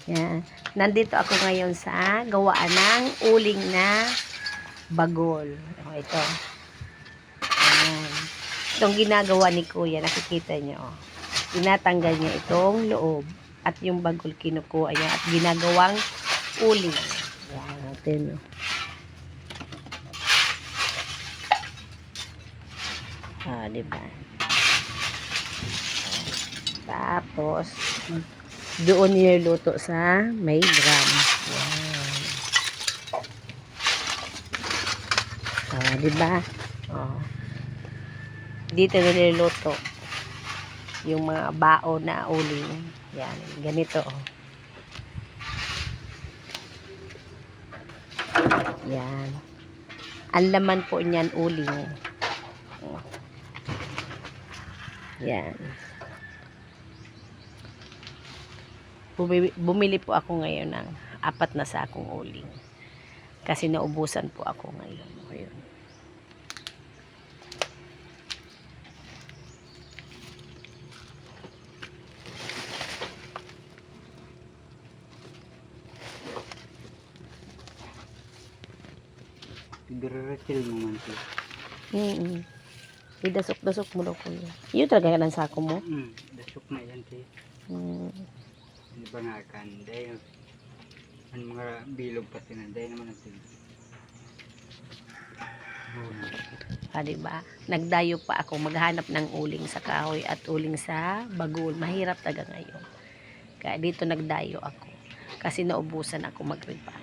Yan. Nandito ako ngayon sa gawaan ng uling na bagol. Ito. Ayan. Itong ginagawa ni Kuya, nakikita niyo. Tinatanggal niya itong loob. At yung bagol kinukuha niya at ginagawang uling. Ayan natin. Diba? Tapos, doon niluluto sa may drum. Wow. Diba? Dito niluluto yung mga bao na uling. Yan, ganito. Yan. Ang laman po niyan uling. Yan. Bumili po ako ngayon ng 4 na sakong uling. Kasi naubusan po ako ngayon. Ayun. Dire-refill mo man ito. Idasok-dasok mo daw ko yun. Yun talaga ka ng sako mo? Dasok na yan ito. Hindi ba nga kan? Dahil ang mga bilog pati na. Dahil naman ito. Diba? Nagdayo pa ako maghanap ng uling sa kahoy at uling sa bagul. Mahirap talaga ngayon. Kaya dito nagdayo ako. Kasi naubusan ako magripa.